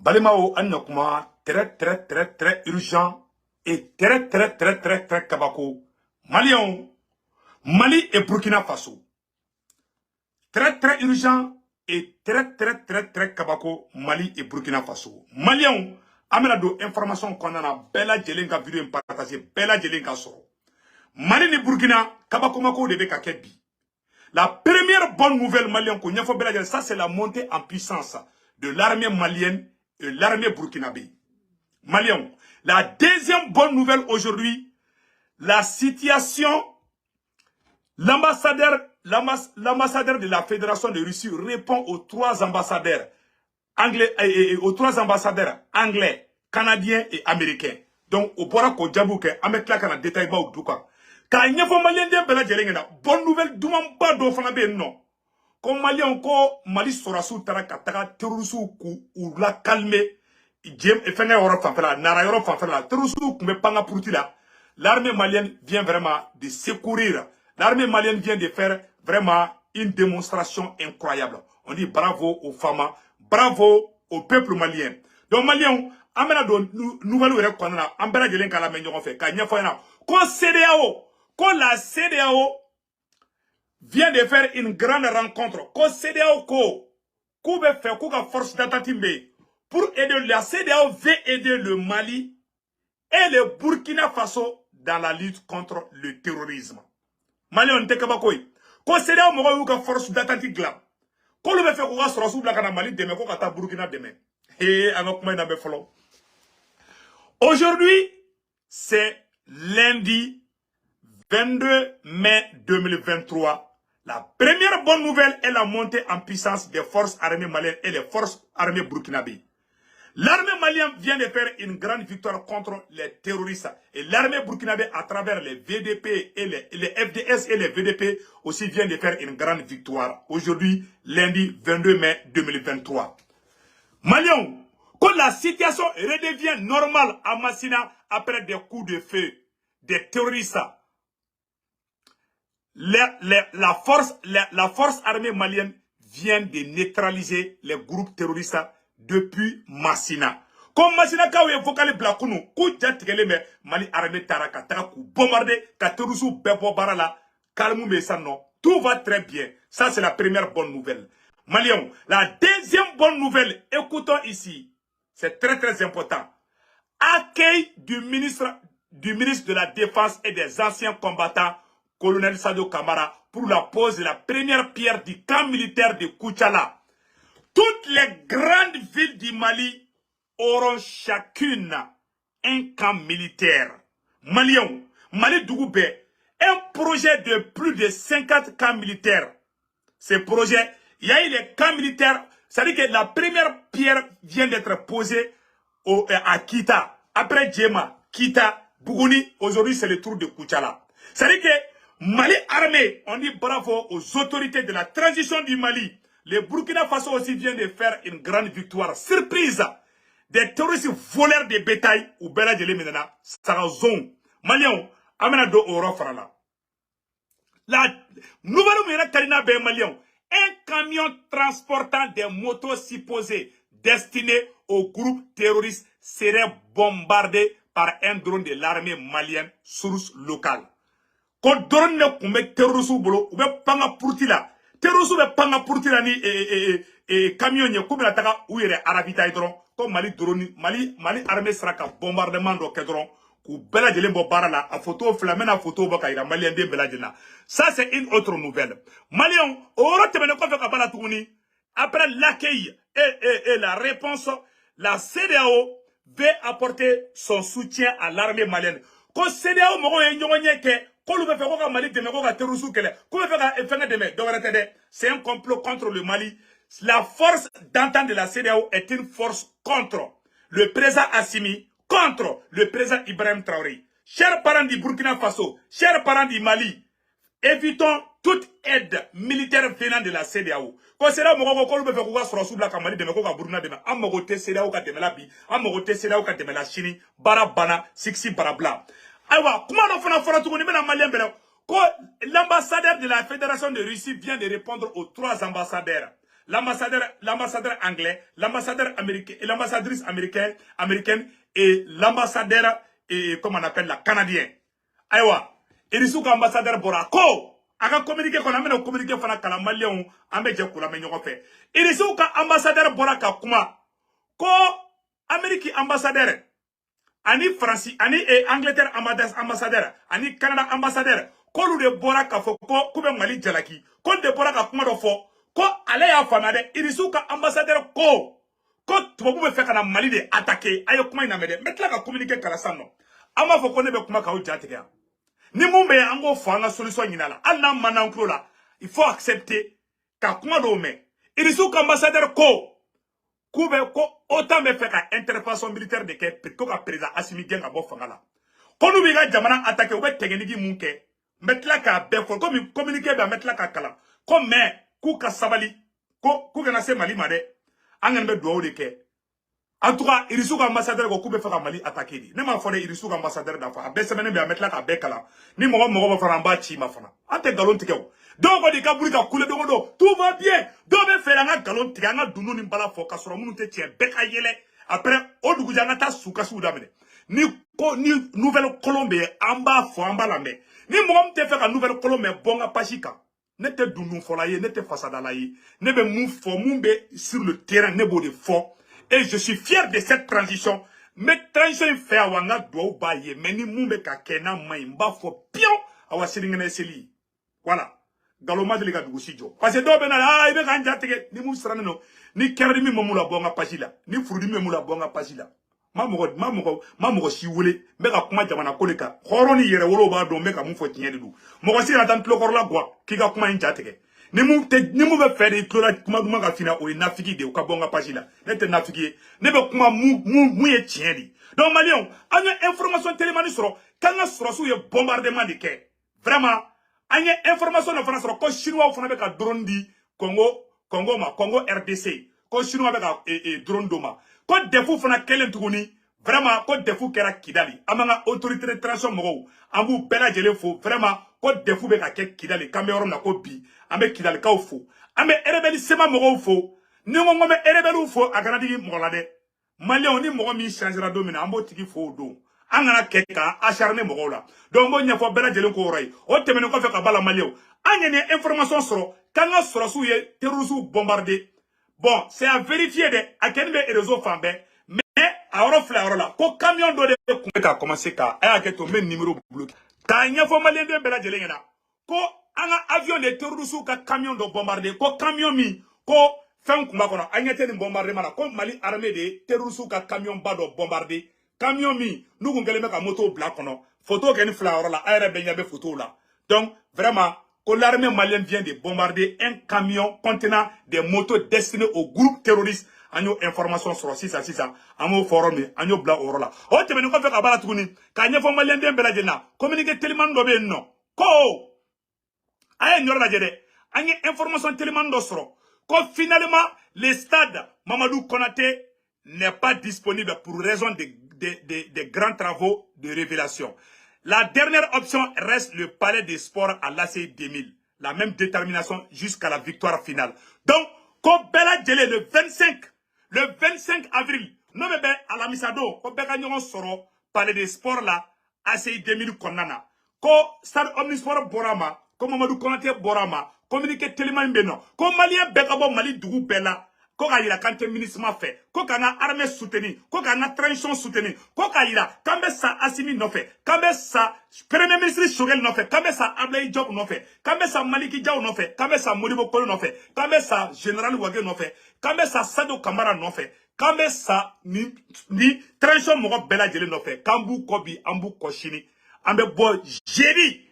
Balimao Annokuma, très urgent et très kabako. Mali et Burkina Faso. Très urgent et très kabako. Mali et Burkina Faso. Malion, amenado information qu'on a bella jelenga vidéo partager bella jelenga soro. Mali et Burkina kabako mako de kakebi. La première bonne nouvelle malienne qu'on y a fait bella ça c'est la montée en puissance de l'armée malienne et l'armée burkinabé. Malien. La deuxième bonne nouvelle aujourd'hui, la situation, l'ambassadeur de la Fédération de Russie répond aux trois ambassadeurs anglais, canadiens et américains. Donc, au bora ko djabouke, amekla kana détail ba ou douka. Ka nyefo malien de bela jelengena, bonne nouvelle, douman ba do fanabe non. Comme malien ko mali sorasu tara kataka terusu ku ou la calmer. L'armée malienne vient vraiment de secourir. L'armée malienne vient de faire vraiment une démonstration incroyable. On dit bravo aux femmes, bravo au peuple malien. Donc malien, amena do nouvelle rek konana ambera de l'enka la menyo fait ka nyafo na ko CEDEAO, ko la CEDEAO vient de faire une grande rencontre. Ko CEDEAO ko be fait ko ka force d'attentimbe pour aider la CEDEAO veut aider le Mali et le Burkina Faso dans la lutte contre le terrorisme. Mali on te kabakoi. Ko CEDEAO mo ko force d'atlantique là. Ko le fait ko ga sorosu bla kana Mali demain ko kata Burkina demain. Et avec moi na be follow. Aujourd'hui, c'est lundi 22 mai 2023. La première bonne nouvelle est la montée en puissance des forces armées maliennes et des forces armées burkinabées. L'armée malienne vient de faire une grande victoire contre les terroristes. Et l'armée burkinabé, à travers les VDP et les FDS et les VDP, aussi vient de faire une grande victoire. Aujourd'hui, lundi 22 mai 2023. Maliens, quand la situation redevient normale à Massina après des coups de feu des terroristes, la force armée malienne vient de neutraliser les groupes terroristes depuis Massina. Comme Massina kawe vokale blakunu, ku jatigele me Mali armée taraka ku bombarder ka terusu bebo barala kalmu me sanno. Tout va très bien. Ça c'est la première bonne nouvelle. Maliens, la deuxième bonne nouvelle, écoutons ici. C'est très important. Accueil du ministre de la Défense et des anciens combattants, colonel Sadio Kamara, pour la pose de la première pierre du camp militaire de Koutchala. Toutes les grandes villes du Mali auront chacune un camp militaire. Maliens, Mali Dougoubé, un projet de plus de 50 camps militaires. Ce projet, il y a eu les camps militaires, c'est-à-dire que la première pierre vient d'être posée à Kita. Après Djema, Kita, Bougouni, aujourd'hui c'est le tour de Koutchala. C'est-à-dire que Mali armé, on dit bravo aux autorités de la transition du Mali. Le Burkina Faso aussi vient de faire une grande victoire. Surprise! Des terroristes voleurs de bétail ou bela de l'Eminana, Sarazon. Maliens, amenado au Rofrala. La nouvelle Kalina Ben Maliens, un camion transportant des motos supposées destinées au groupe terroriste serait bombardé par un drone de l'armée malienne, source locale. Quand drone ne kumbe terroriste bolo, ou bien panga purtila. Terroristes be panga purtila ni camion nye kumbe taka uyere arabita idron. Comme Mali drone, Mali armée sera ka bombardement do kedron. Ku bela jelen bo barala a photo flamena photo baka ira malien de bela jena. Ça c'est une autre nouvelle. Malien, oro temene ko fe ka bala tuguni. Après l'accueil et la réponse, la CEDEAO veut apporter son soutien à l'armée malienne. Ko CEDEAO mo ko nyonye ke c'est un complot contre le Mali. La force d'entente de la CEDEAO est une force contre le président Assimi, contre le président Ibrahim Traoré. Chers parents du Burkina Faso, chers parents du Mali, évitons toute aide militaire venant de la CEDEAO. Quand c'est là où on peut faire sur la sous la Mali de Meko Burkina de Amogote CEDEAO ka de la bi, Amogote CEDEAO ka de la Chine, Barabana, Sixi Barabla. Alors, comment on fait l'ambassadeur de la Fédération de Russie vient de répondre aux trois ambassadeurs. l'ambassadeur anglais, l'ambassadeur américain, et l'ambassadrice américaine et l'ambassadeur, comment on appelle la canadien. Aïwa, irisu ka ambassadeur bora ko aka communiqué qu'on amène communiqué fana kala malien ambe je kula me ñoko fe irisu ka ambassadeur bora ka kuma ko Amérique ambassadeur ani France ani Angleterre ambassadeur ani Canada ambassadeur ko lu de bora ka fo ko kube Mali jalaki ko de bora ka kuma do fo ko ale ya fama de irisu ka ambassadeur ko tubabu be fe kana Mali de attaquer ayo kuma ina mede metla ka communiqué kala sanno ama fo ko ne be kuma ka o jatike ya ni mumbe ango fo anga solution nyinala alna mananklo la il faut accepter ka kuma do me irisu ka ambassadeur ko kube ko autant me fait ka intervention militaire de ke ko ka président Assimi Genga bo fangala ko nu bi ga jamana attaquer o be technique munke metla ka be fo ko mi communiquer be metla ka kala ko me ku ka sabali ko ku ga na se Mali made angen be do de ke en tout cas, irisu ka ambassadeur ko kube faka Mali attaquer di. Ne ma fone irisu ka ambassadeur da fa. Abe semaine be ametla ka be kala. Ni mogo ba fana ba chi ma fana. Ante galon tikew. Donc on dit ka buri ka kule do. Tout va bien. Do be fera nga galon tike nga dunu ni mbala fo ka soro munu te tie be ka yele. Après o dugu janga ta suka su da mene. Ni Nouvelle-Colombie amba fo amba lambe. Ni mogo te feka Nouvelle-Colombie bonga pashika. Ne te dunu fo la ye, ne te fasada la ye. Ne be mou fo mumbe sur le terrain ne bo de fo. Et je suis fier de cette transition. Mais transition fait à wanga doit bailler. Mais ni mumbe ka kena maimba fo pion awa siringene seli. Voilà. Galoma de lega dugusi jo. Parce que do bena ah ibe kanja tege ni mu srane no. Ni kerdi mi mamula bonga pagila. Ni frudi mi mamula bonga pagila. Mamogo si wule. Meka kuma jamana koleka. Horoni yere wolo ba do meka mu fo tinyedi du. Mogo si atan tlokor gwa. Kika kuma inja tege. Ni mu be faire des clola kuma duma ka fina o nafiki de o ka bonga pagila nete nafiki ne be kuma mu ye tieni donc malien anya information télémani soro kanga soro su ye bombardement de ke vraiment anya information na fana soro ko chinois fana be ka drone di Congo RDC ko chinois be ka drone doma ko defu fana kelen tuguni vraiment ko defu kera Kidali amanga autorité de transition mo ambu bela jele fo vraiment ko defu be ka ke Kidali kambe na ko bi ambe Kidali ka fo ambe erebeli sema mo fo ni ngo me erebelu fo aganadi mo la de malien ni mo mi changera domina ambo tigi fo do angana keka acharné mo la donc mo nya fo bela jele ko roy o temene ko fe ka bala malien anya ne information soro kanga soro su ye terroristes bombardé bon c'est à vérifier de akenbe réseau fambe alors fleur là ko camion do de ka commencer ka aya ke to men numéro bloqué ka nya fo malien de bela jele ngena ko anga avion de terroristes ka camion do bombarder ko camion mi ko fen kuma kono anya te ni bombarder mana ko Mali armée de terroristes ka camion ba do bombarder camion mi nugu ngele ka moto bla kono photo ke ni fleur là aya be nya be photo là donc vraiment que l'armée malienne vient de bombarder un camion contenant des motos destinés au groupe terroriste. Agno information sur 6 à 6 ans. Amo forum, agno bla orola. O te beni ko fe ka bala tuguni. Ka nya fo malien dem bela jena. Communiquer tellement do be no. Ko ay nyor la jede. Agno information tellement do soro. Ko finalement le stade Mamadou Konaté n'est pas disponible pour raison de grands travaux de révélation. La dernière option reste le palais des sports à l'ACI 2000. La même détermination jusqu'à la victoire finale. Donc, ko bela jele le 25 avril, non mais à la misado, ko beka nyon soro palais des sports là, ACI 2000 konana. Ko stade omnisport borama, ko Mamadou Konaté borama, communiqué tellement beno. Ko malien beka bo Mali dugu bela. Ko ka yira kante ministre ma fait, ko ka nga armée soutenir, ko ka nga transition soutenir, ko ka yira kambe sa Assimi no fait, kambe sa premier ministre Choguel no fait, kambe sa Ablaye Diop no fait, kambe sa Maliki Diaw no fait, kambe sa Modibo Kolo no fait, kambe sa général Wage no fait, kambe sa Sadio Kamara no fait, kambe sa ni transition mo bela jele no fait, kambu kobi ambu koshini, ambe bo jeri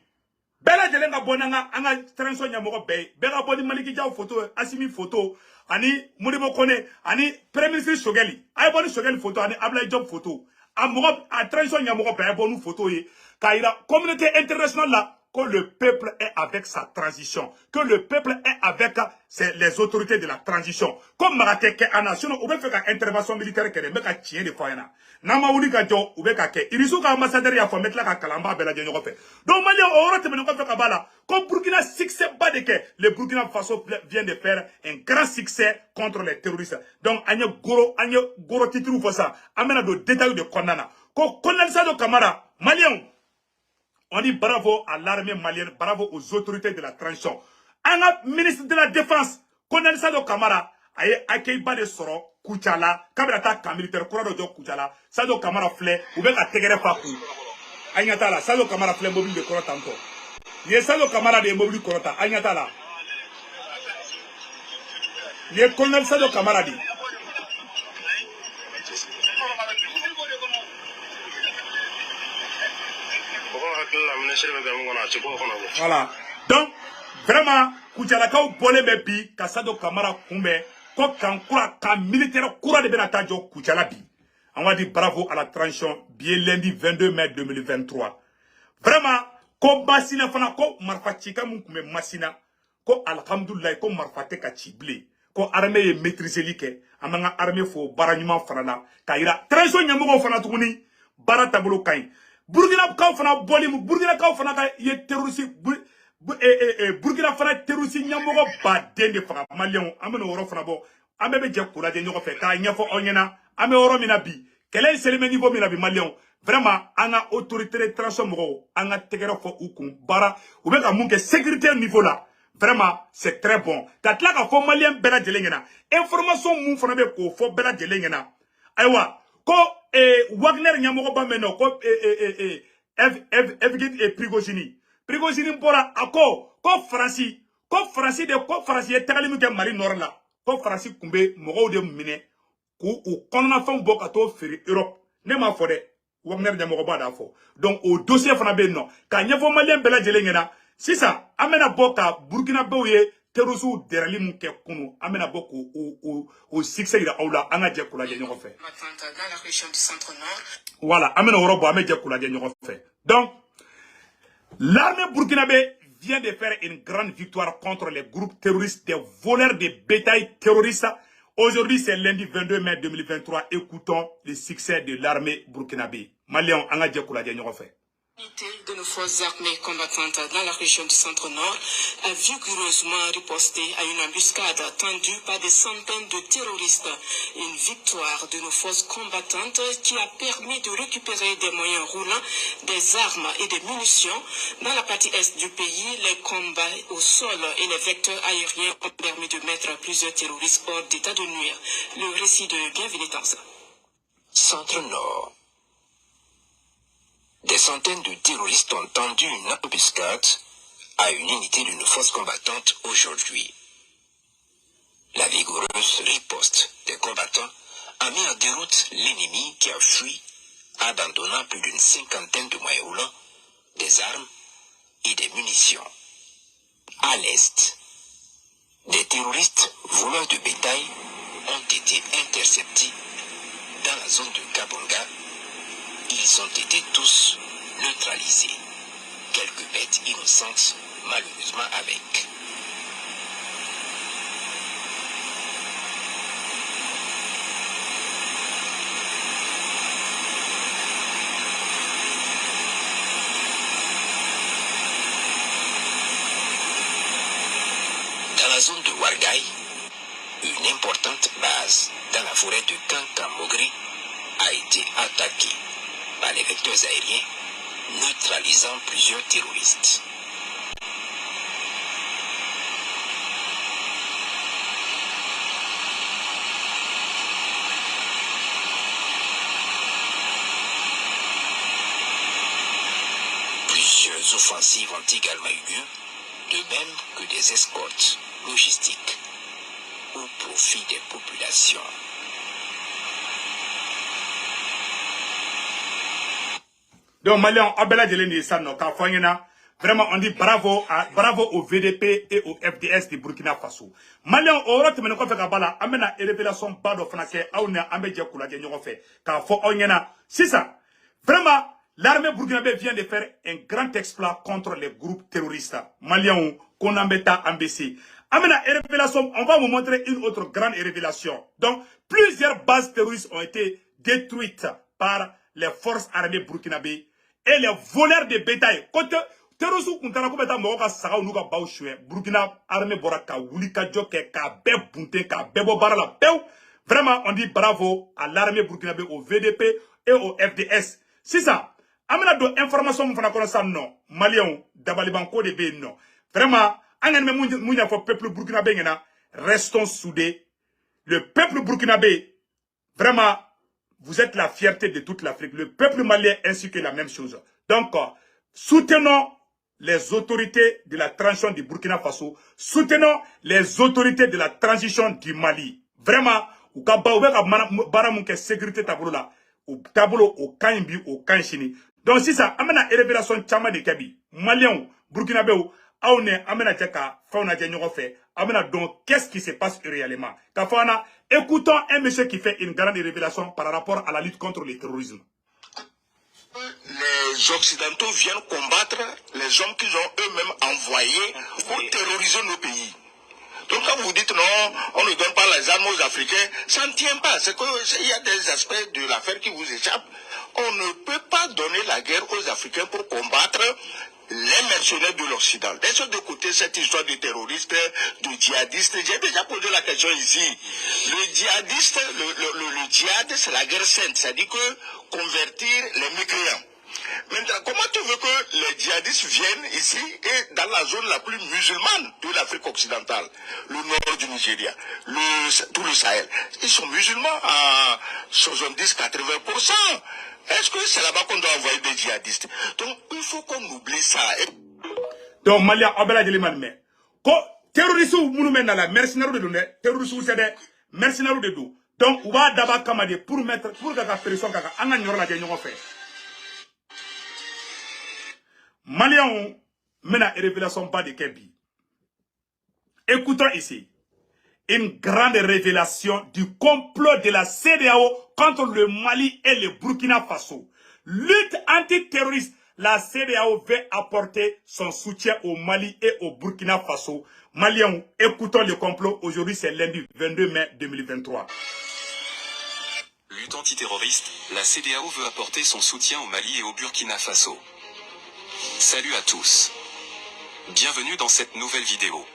bela jele nga bonanga anga transition nya mo be bela boni Maliki Diaw photo Assimi photo ani Modibo Kone ani premier ministre Shogeli ay boni Shogeli photo ani Ablaye Diop photo a transition nya mo be bonu photo ye kaira communauté internationale la que le peuple est avec sa transition, que le peuple est avec les autorités de la transition. Comme Marakeke Anation, on veut faire une intervention militaire qui est tient des fois. Namaouli Gadjo, ou Bekake, il y a un ambassadeur qui a fait mettre la Kalamba Bela Djenyofe. Donc, Mali, on aurait tenu fait Kabala. Comme Burkina succès pas de que le Burkina Faso vient de faire un grand succès contre les terroristes. Donc, Agne Goro titre pour ça. Amena de détails de Konana. Ko Konalisa de Kamara, Malien. On dit bravo à l'armée malienne, bravo aux autorités de la transition. Un ministre de la Défense, Colonel Sado Kamara, a accueilli de Soro, Kouchala, Kabirata, Kamilitaire, Kourado de Kouchala, Sado Kamara Flé, ou bien à Tegere Fakou. Agnatala, Sado Kamara Flé, mobile de Korotanto. Il y a Sado Kamara de mobile Korota, Agnatala. Il y a Colonel Sado Kamara dit. Voilà. Donc, vraiment, Kouchalakao Bolé Mebi, Kassado Kamara Koumbe, Kokankura, Ka militaire Koura de Benatajo, Kouchalabi. On va dire bravo à la transition, bien lundi 22 mai 2023. Vraiment, ko Massina Fana, ko Marfatika Moukoumé Massina, ko Alhamdoulilah, ko Marfate Kachiblé, ko armée maîtrisée like, amanga armée fo baranyuma Fanana, Kaira, transition Yamogo Fana Touni, Baratabolo Kain. Burkina kaw fana boli mu Burkina kaw fana ka ye terroriste Burkina fana terroriste nyamogo ba dende fana malien amene woro fana bo amebe je kula de nyoko fe ka nyafo onyena ame woro mina bi kele seleme niveau mina bi malien vraiment anga autorité de transition mo anga tegere fo ukun bara ou be ka munke sécurité niveau là vraiment c'est très bon katla ka fo malien bela de lengena information mu fana be ko fo bela de lengena aywa ko Wagner nyamogo ba meno ko Prigogine bora ako ko France de tagali mu ke Mali Nord la ko France kumbe mogo de mine ko o konna fam bo ka to feri Europe ne ma fo de Wagner nyamogo ba da fo donc au dossier fana be no ka nyefo malien bela jelengena sisa amena boka Burkina Faso terroristes derali mu ke kunu amena boko au succès ira aula anga je kula je nyoko fe dans la région du centre nord. Voilà amena woro bo ame je kula je nyoko fe. Donc l'armée burkinabé vient de faire une grande victoire contre les groupes terroristes des voleurs de bétail terroristes. Aujourd'hui c'est lundi 22 mai 2023. Écoutons le succès de l'armée burkinabé. Malien anga je kula je nyoko fe. L'unité de nos forces armées combattantes dans la région du centre-nord a vigoureusement riposté à une embuscade tendue par des centaines de terroristes. Une victoire de nos forces combattantes qui a permis de récupérer des moyens roulants, des armes et des munitions. Dans la partie est du pays, les combats au sol et les vecteurs aériens ont permis de mettre plusieurs terroristes hors d'état de nuire. Le récit de Bienvenue Tanza. Centre-nord. Des centaines de terroristes ont tendu une embuscade à une unité de nos forces combattantes aujourd'hui. La vigoureuse riposte des combattants a mis en déroute l'ennemi qui a fui, abandonnant plus d'une cinquantaine de moyens roulants, des armes et des munitions. À l'est, des terroristes voleurs de bétail ont été interceptés dans la zone de Kabonga. Ils ont été tous neutralisés. Quelques bêtes innocentes, malheureusement avec. Dans la zone de Wargaï, une importante base dans la forêt de Kankamogri a été attaquée par les vecteurs aériens, neutralisant plusieurs terroristes. Plusieurs offensives ont également eu lieu, de même que des escortes logistiques au profit des populations. Donc, Malien, Abela Djeleni Sano, vraiment, on dit bravo au VDP et au FDS de Burkina Faso. Malien, on a tenu fait Kabala, amena révélation bado français, aounia, amedja koula de fait. Car faut onyena. C'est ça. Vraiment, l'armée burkinabé vient de faire un grand exploit contre les groupes terroristes maliens qu'on embêta embêté. Amena révélation, on va vous montrer une autre grande révélation. Donc, plusieurs bases terroristes ont été détruites par les forces armées burkinabé et les voleurs de bétail. Quand terroristes ont Burkina armée boraka wuli ka joke ka be bunte ka bebo barala pew. Vraiment, on dit bravo à l'armée burkinabé, au VDP et au FDS. C'est ça. Amena do information mon fana kono non. Malien dabalibanko de be non. Vraiment, peuple burkinabé restons soudés. Le peuple burkinabé, vraiment, vous êtes la fierté de toute l'Afrique. Le peuple malien ainsi que la même chose. Donc, soutenons les autorités de la transition du Burkina Faso. Soutenons les autorités de la transition du Mali. Vraiment, ou sécurité tableau là, au tableau au Kaimbi, au Kanchini. Donc, si ça, amena révélation chama de Kabi, Malien, Burkinabé, Aouné, amena tchaka, fauna djanyo fait, amena donc, qu'est-ce qui se passe réellement? Kafana, écoutons un monsieur qui fait une grande révélation par rapport à la lutte contre le terrorisme. Les Occidentaux viennent combattre les hommes qu'ils ont eux-mêmes envoyés pour terroriser nos pays. Donc quand vous dites non, on ne donne pas les armes aux Africains, ça ne tient pas. C'est qu'il y a des aspects de l'affaire qui vous échappent. On ne peut pas donner la guerre aux Africains pour combattre les mercenaires de l'Occident. Laissons de côté cette histoire de terroristes, de djihadistes. J'ai déjà posé la question ici. Le djihadiste, le djihad, c'est la guerre sainte. C'est-à-dire que convertir les mécréants. Maintenant, comment tu veux que les djihadistes viennent ici et dans la zone la plus musulmane de l'Afrique occidentale, le nord du Nigeria, tout le Sahel, ils sont musulmans à 70-80%. Est-ce que c'est là-bas qu'on doit envoyer des djihadistes? Donc, il faut qu'on oublie ça. Donc, Malia, Abela de l'Imanme. Terroristes ou monument la mercenaires de l'Union, terroristes ou c'est des mercenaires de l'eau. Donc, on va d'abord commander pour mettre, pour que la personne qui a un la fait. Maliens mène à révélation pas de Kebi. Écoutons ici une grande révélation du complot de la CEDEAO contre le Mali et le Burkina Faso. Lutte antiterroriste, la CEDEAO veut apporter son soutien au Mali et au Burkina Faso. Maliens, écoutons le complot. Aujourd'hui, c'est lundi 22 mai 2023. Lutte antiterroriste, la CEDEAO veut apporter son soutien au Mali et au Burkina Faso. Salut à tous. Bienvenue dans cette nouvelle vidéo.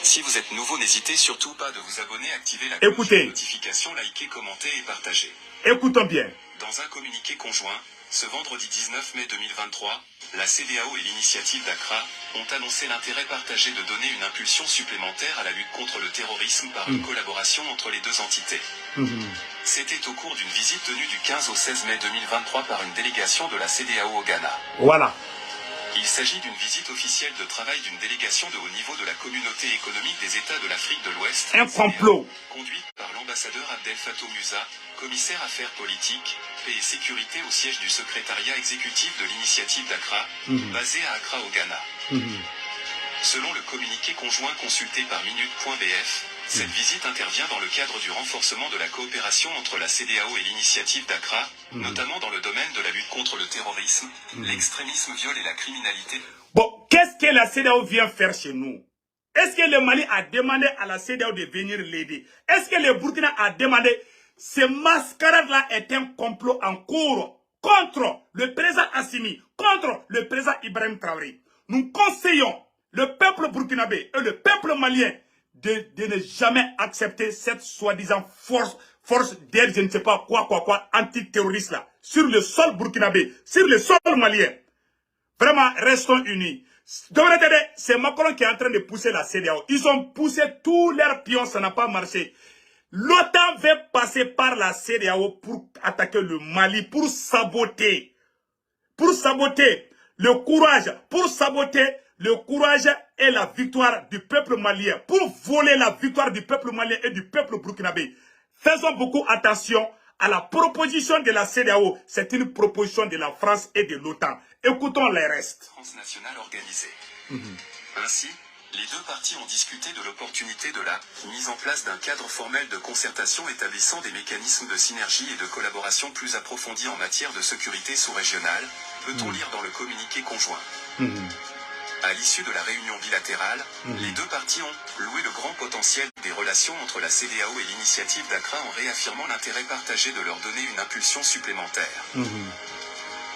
Si vous êtes nouveau, n'hésitez surtout pas de vous abonner, activer la cloche de notification, liker, commenter et partager. Écoutons bien. Dans un communiqué conjoint, ce vendredi 19 mai 2023, la CEDEAO et l'initiative d'Accra ont annoncé l'intérêt partagé de donner une impulsion supplémentaire à la lutte contre le terrorisme par une collaboration entre les deux entités. C'était au cours d'une visite tenue du 15 au 16 mai 2023 par une délégation de la CEDEAO au Ghana. Voilà. Il s'agit d'une visite officielle de travail d'une délégation de haut niveau de la Communauté économique des États de l'Afrique de l'Ouest, un complot, conduite par l'ambassadeur Abdel Fattah Musa, commissaire affaires politiques, paix et sécurité au siège du secrétariat exécutif de l'initiative d'Accra, basé à Accra au Ghana. Selon le communiqué conjoint consulté par Minute.bf, cette visite intervient dans le cadre du renforcement de la coopération entre la CEDEAO et l'initiative d'Accra, notamment dans le domaine de la lutte contre le terrorisme, l'extrémisme, viol et la criminalité. Bon, qu'est-ce que la CEDEAO vient faire chez nous? Est-ce que le Mali a demandé à la CEDEAO de venir l'aider? Est-ce que le Burkina a demandé? Ce mascarade-là est un complot en cours contre le président Assimi, contre le président Ibrahim Traoré. Nous conseillons le peuple burkinabé et le peuple malien de ne jamais accepter cette soi-disant force d'aide, je ne sais pas quoi, antiterroriste là, sur le sol burkinabé, sur le sol malien. Vraiment, restons unis. C'est Macron qui est en train de pousser la CEDEAO. Ils ont poussé tous leurs pions, ça n'a pas marché. L'OTAN veut passer par la CEDEAO pour attaquer le Mali, pour saboter le courage, pour saboter le courage et la victoire du peuple malien, pour voler la victoire du peuple malien et du peuple burkinabé. Faisons beaucoup attention à la proposition de la CEDEAO. C'est une proposition de la France et de l'OTAN. Écoutons les restes. Transnationale organisée. Ainsi, Les deux parties ont discuté de l'opportunité de la mise en place d'un cadre formel de concertation établissant des mécanismes de synergie et de collaboration plus approfondis en matière de sécurité sous-régionale, peut-on lire dans le communiqué conjoint. À l'issue de la réunion bilatérale, les deux parties ont loué le grand potentiel des relations entre la CEDEAO et l'initiative d'Accra en réaffirmant l'intérêt partagé de leur donner une impulsion supplémentaire.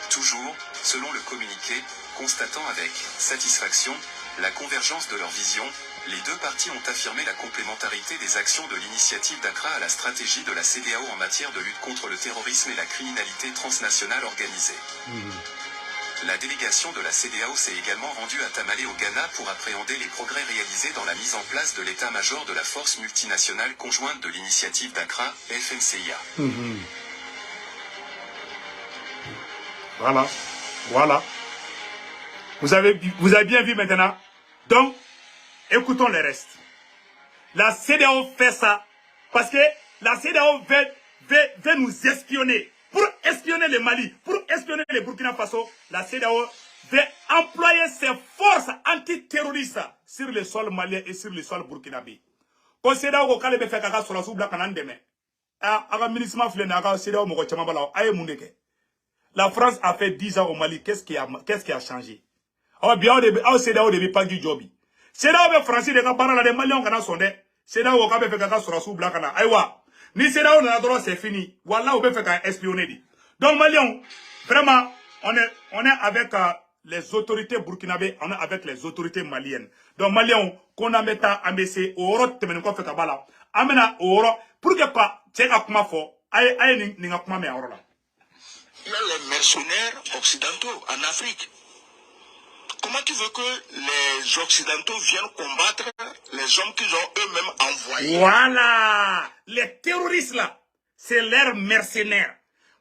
Toujours, selon le communiqué, constatant avec satisfaction la convergence de leur vision, les deux parties ont affirmé la complémentarité des actions de l'initiative d'Accra à la stratégie de la CEDEAO en matière de lutte contre le terrorisme et la criminalité transnationale organisée. La délégation de la CEDEAO s'est également rendue à Tamale au Ghana pour appréhender les progrès réalisés dans la mise en place de l'état-major de la force multinationale conjointe de l'initiative d'Accra, FMCIA. Voilà, voilà. Vous avez bien vu maintenant. Donc, écoutons le reste. La CEDEAO fait ça parce que la CEDEAO veut nous espionner. Pour espionner le Mali, pour espionner le Burkina Faso, la CEDEAO veut employer ses forces antiterroristes sur le sol malien et sur le sol burkinabé. Quand CEDEAO ko kale be fait kaka sur la soubla kanan deme. Aga ministre flene aga CEDEAO mo ko chama bala aye muneke. La France a fait 10 ans au Mali, qu'est-ce qui a changé? Oh bien au CEDEAO de pas du job. CEDEAO be français de ka parler de Maliens kana sonde. CEDEAO ko be fait kaka sur la soubla kana aywa. Ni CEDEAO na droit c'est fini. Voilà on be fait ka espionner. Donc Maliens, vraiment on est avec les autorités burkinabé, on est avec les autorités maliennes. Donc Maliens qu'on a meta ambessé au oro temen ko fait ka bala. Amena au oro pour que quoi tcheka kuma fo aye ni nga kuma me oro la. Il y a les mercenaires occidentaux en Afrique. Comment tu veux que les Occidentaux viennent combattre les hommes qu'ils ont eux-mêmes envoyés? Voilà. Les terroristes là, c'est leurs mercenaires.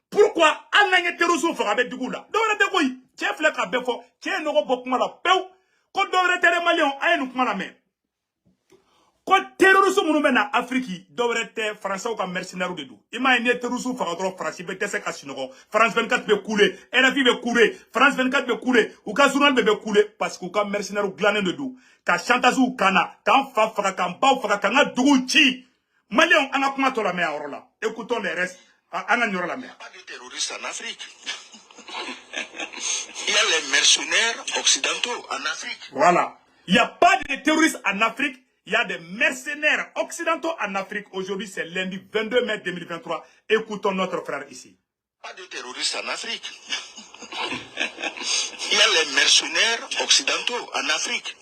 Pourquoi Ananya terrorisme fera avec du goût là? Donc on a dit oui, tiens flèche à befo, tiens nous beaucoup la peu. Quand on a été malien, aïe nous la main. Quand terrorisme nous mène en Afrique, devrait être français ou comme mercenaire ou de tout. Imaginez terrorisme fera trop français, peut-être c'est casino. France 24 peut couler, RFI peut couler, France 24 peut couler, ou ka journal peut couler parce que comme mercenaire ou glané de tout. Ka chantage ou kana, kan fa fera, kan bao fera, kan douchi. Malien, on a comment la main en là. Écoutons les restes. On a la main. Il n'y a pas de terroristes en Afrique. Il y a les mercenaires occidentaux en Afrique. Voilà. Il n'y a pas de terroristes en Afrique. Il y a des mercenaires occidentaux en Afrique. Aujourd'hui, c'est lundi 22 mai 2023. Écoutons notre frère ici. Pas de terroristes en Afrique. Il y a les mercenaires occidentaux en Afrique.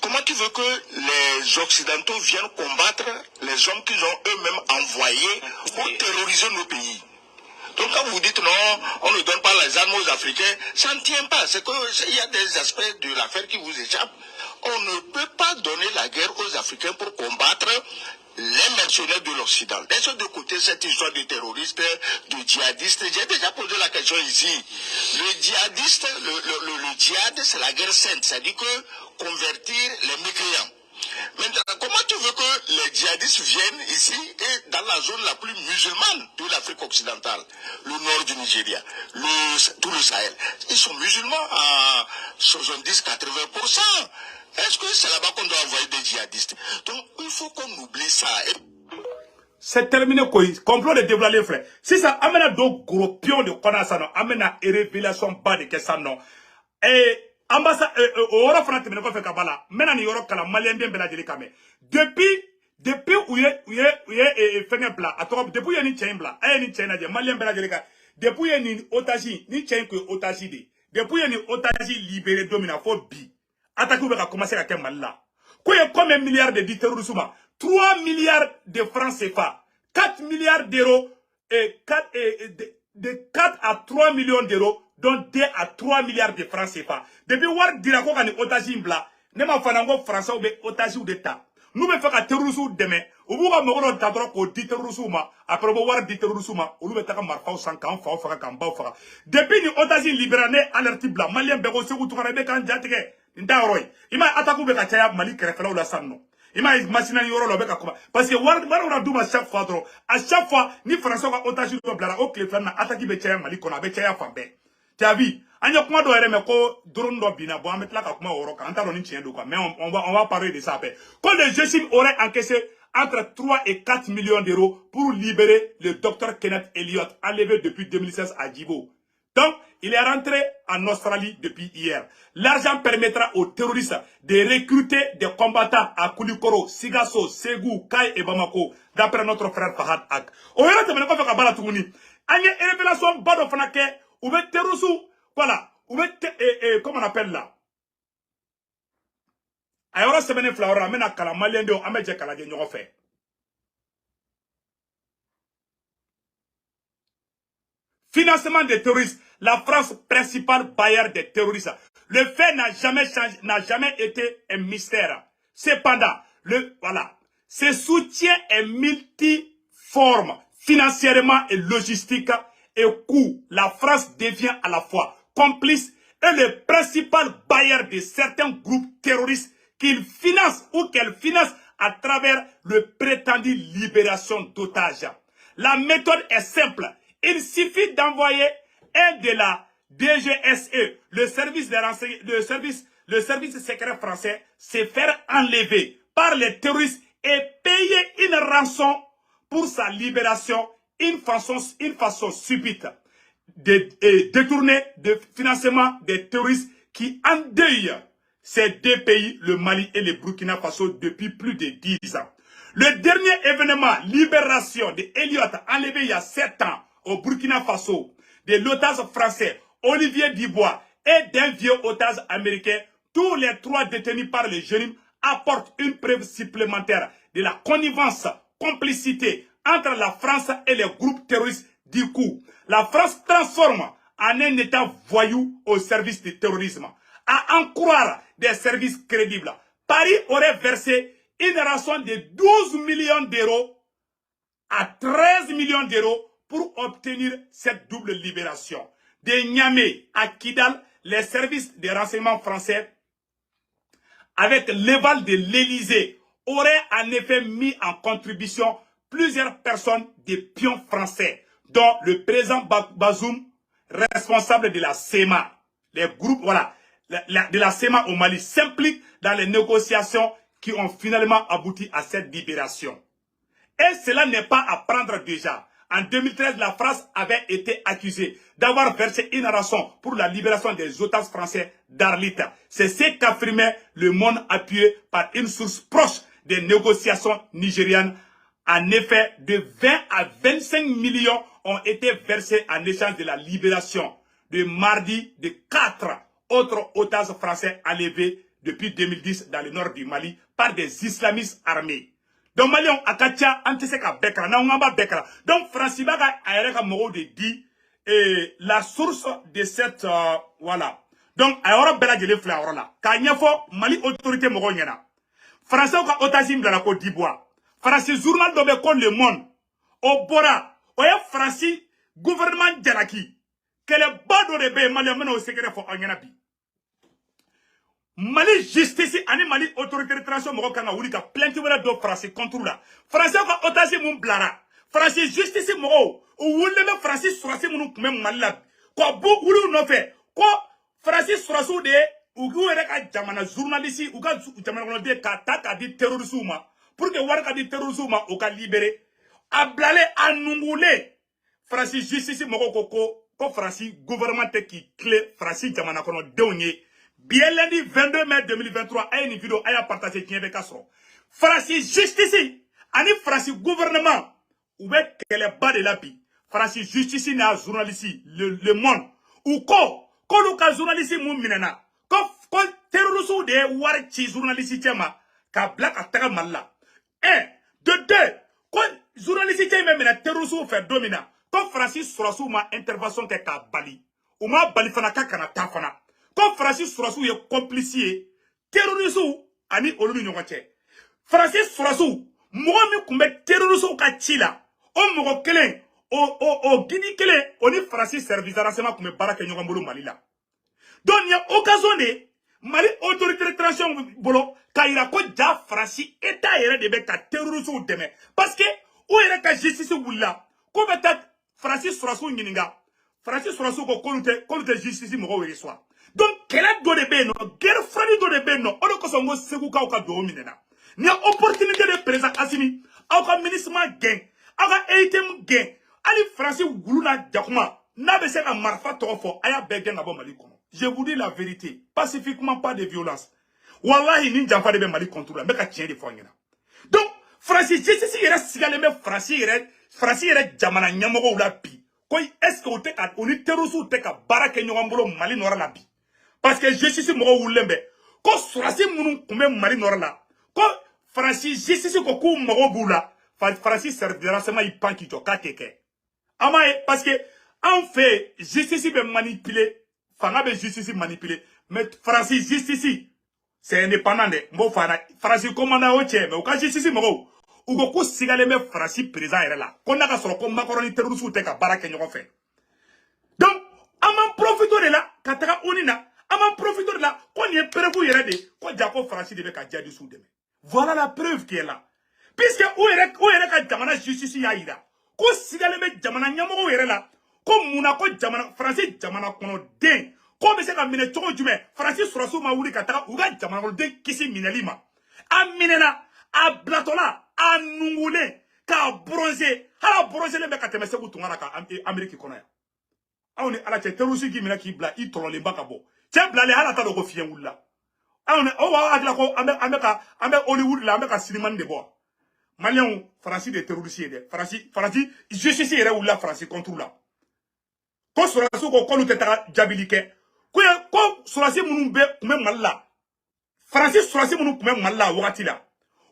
Comment tu veux que les Occidentaux viennent combattre les hommes qu'ils ont eux-mêmes envoyés pour terroriser nos pays? Donc quand vous dites non, on ne donne pas les armes aux Africains, ça ne tient pas. C'est qu'il y a des aspects de l'affaire qui vous échappent. On ne peut pas donner la guerre aux Africains pour combattre les mercenaires de l'Occident. Laissez de côté cette histoire de terroristes, de djihadistes. J'ai déjà posé la question ici. Le djihadiste, le djihad, c'est la guerre sainte. C'est-à-dire que convertir les mécréants. Maintenant, comment tu veux que les djihadistes viennent ici et dans la zone la plus musulmane de l'Afrique occidentale, le nord du Nigeria, tout le Sahel, ils sont musulmans à 70-80%. Est-ce que c'est là-bas qu'on doit envoyer des djihadistes? Donc, il faut qu'on oublie ça. C'est terminé quoi? Complot de dévoiler frère. Si ça amène donc gros pion de connaissance, non, amène une révélation bas de qu'est-ce non. Et ambassade au Europe France mais quoi fait kabala. Maintenant en Europe kala malien bien bela deli kame. Depuis où y est fait un plat. Attends depuis y a ni chain bla. Ay ni chain de malien bela deli ka. Depuis y a ni otage ni chain que otage de. Depuis y a ni otage libéré domina faut bi. Attaque va commencer à quel mal là. Quoi y a combien de milliards de terrorisme? 3 milliards de francs CFA, 4 milliards d'euros, de 4 à 3 millions d'euros, dont 2 à 3 milliards de francs CFA. Depuis voir dirako kani otaji mbla, ne ma fanango français ou be otaji ou d'État. Nous me faisons terrorisme demain. Ou vous avez mon tadro ko dit terrorisme après voir dit terrorisme ou nous mettons marfa ou sankan fa ou fera kamba fera. Depuis ni otaji libéré alerte bla malien bego se vous trouvez kan jatike ndaroy. Ima ataku be ka chaya mali krefela ou la sanno. Il m'a imaginé yoro lo beka kuma parce que war on a duma chaque fois à chaque fois ni français ka otage do blara o cleflan na attaque be chaya mali kona be chaya fambe Tu as vu? Mais on va parler de ça après. Quand le GSIM aurait encaissé entre 3 et 4 millions d'euros pour libérer le docteur Kenneth Elliott, enlevé depuis 2016 à Djibo. Donc, il est rentré en Australie depuis hier. L'argent permettra aux terroristes de recruter des combattants à Koulikoro, Sigasso, Ségou, Kai et Bamako, d'après notre frère Fahad Ak. On va te mettre à Balatouni. Il y a une révélation bado fanake, ou bien terroristes, voilà, ou bien, comment on appelle là? Alors, c'est bien flower, amène à Kalamalien de Amédje Kaladien, nous fait. Financement des terroristes, la France principale bailleur des terroristes. Le fait n'a jamais changé, n'a jamais été un mystère. Cependant, ce soutien est multiforme, financièrement et logistique et coût. La France devient à la fois complice et le principal bailleur de certains groupes terroristes qu'il finance ou qu'elle finance à travers le prétendu libération d'otages. La méthode est simple. Il suffit d'envoyer un de la DGSE, le service de renseignement, le service secret français, se faire enlever par les terroristes et payer une rançon pour sa libération, une façon subite de détourner de financement des terroristes qui endeuillent ces deux pays, le Mali et le Burkina Faso, depuis plus de 10 ans. Le dernier événement, libération de Elliott, enlevé il y a 7 ans au Burkina Faso, de l'otage français Olivier Dubois et d'un vieux otage américain, tous les 3 détenus par le GNIM apportent une preuve supplémentaire de la connivence, complicité entre la France et les groupes terroristes. Du coup, la France transforme en un État voyou au service du terrorisme. À en croire des services crédibles, Paris aurait versé une rançon de 12 millions d'euros à 13 millions d'euros pour obtenir cette double libération. De Niamey à Kidal, les services de renseignement français, avec l'aval de l'Élysée, auraient en effet mis en contribution plusieurs personnes des pions français, dont le président Bazoum, responsable de la SEMA. Les groupes, de la SEMA au Mali s'impliquent dans les négociations qui ont finalement abouti à cette libération. Et cela n'est pas à prendre déjà. En 2013, la France avait été accusée d'avoir versé une rançon pour la libération des otages français d'Arlit. C'est ce qu'affirmait Le Monde, appuyé par une source proche des négociations nigériennes. En effet, de 20 à 25 millions ont été versés en échange de la libération de mardi de 4 autres otages français enlevés depuis 2010 dans le nord du Mali par des islamistes armés. Donc, Mali, on a katia, anteseka bekra, na ongamba bekra. Donc, Francis Baga a ereka moro de dit, la source de cette, voilà. Donc, ayora bela gele flaora la. Kanyafo, Mali autorité moro nyena. Français oka otazim de la Côte d'Ivoire. Francis journal dobe kon Le Monde. Au Bora, oya Francis gouvernement djalaki. Que le bado de be Mali amena au secret fo anyana bi. Mali justice ani Mali autorité de transition moko kanga wuli ka plainte wala do Français contre la. Français ko otasi mun blara. Français justice moko o wulle me Français surasi mun kuma Mali la. Ko bu wulu no fe. Ko Français surasu de u ku ere ka jamana journaliste u ka jamana ko de ka ta ka di terrorisme ma pour que war ka di terrorisme ma o ka libérer. Ablale anungule. Français justice moko ko Français gouvernement qui clé Français jamana ko no dewnye. Bien lundi 22 mai 2023, a une vidéo a partagé qui est Castro. Francis justice, ani Francis gouvernement, ou bien qu'elle est bas de la vie. Francis justice n'a journaliste, le monde. Ou ko luka journaliste moun minena. Ko terrorisme de warchi journaliste tchema, ka black ataka malla. 1, 2, 2, ko journaliste tchema mena terrorisme fait domina. Ko Francis Sourassou ma intervention ke ka bali. Ou ma bali fana ka kana tafana. Comme Francis Sourassou est complice, terroriste ani olu ñoŋo cɛ. Francis Sourassou mɔgɔ min kun bɛ terroriste ka ci la, o mɔgɔ kelen, o gidi kelen, o ni Francis service de renseignement kun bɛ baara kɛ ɲɔgɔn bolo Mali la. Donc il y a occasion de Mali autorité de transition bolo ka yira ko ja Francis état yɛrɛ de bɛ ka terroriste dɛmɛ parce que o yɛrɛ ka justice wulila ko bɛ taa Francis Sourassou ɲininka. Francis Sorasso ko konute justice mo ko reçoit. Donc quel est do de beno, guerre frani do de beno, on ko so ngo segu ka o do minena. Ni opportunité de président Assimi, au ka ministre gain, au ka item gain. Ali Francis wuluna jakuma, na be se ka marfa to fo aya begen na bo Mali kono. Je vous dis la vérité, pacifiquement, pas de violence. Wallahi ni jamfa de be Mali contrôle, me ka tien de fo ngina. Donc Francis justice ira sigale me Francis ira jamana nyamogo la bi. Koy est-ce que o te ka oni terusu te ka barake nyongambolo Mali nora la bi. Parce que justice mo wulembe ko surasi munu kumbe Mali nora la. Ko Francis justice ko ku mo bula. Francis servira sema ipanki to kateke. Amae parce que en fait justice be manipuler, fanga be justice manipuler, mais Francis justice c'est indépendant de mo fana Francis commandant o che mais o ka justice mo ugo ko sigale me Francis président era la. Ko na ka soro ko makoroni terrorisme te ka barake nyoko fe. Donc aman profito de la kataka onina aman profito de la ko ni preuve yere de ko jako Francis de be ka jadi sou deme. Voilà la preuve qui est là. Puisque ou yere ka jamana justice ya ira. Ko sigale me jamana nyamo yere la. Ko muna ko jamana Francis jamana kono den. Ko be se ka mine chogo jume Francis Sorasso ma wuli kataka uga jamana kono den kisi minelima. A minena a blatola a nungule ka bronzer hala bronzer le be ka teme se ku tungana ka Amerique kono ya. Awni ala che terusi gi mina ki bla I tolole baka bo. Che bla le hala ta do ko fiyen wulla. Awni o wa adla ko ambe Hollywood la ambe ka cinéma de bo. Malien Francis de terroriste de Francis justice ere wulla Francis contre la. Ko Sorasso ko konu teta jabilike. Ko Sorasso munu be kume malla. Francis Sorasso munu kume malla wakati la.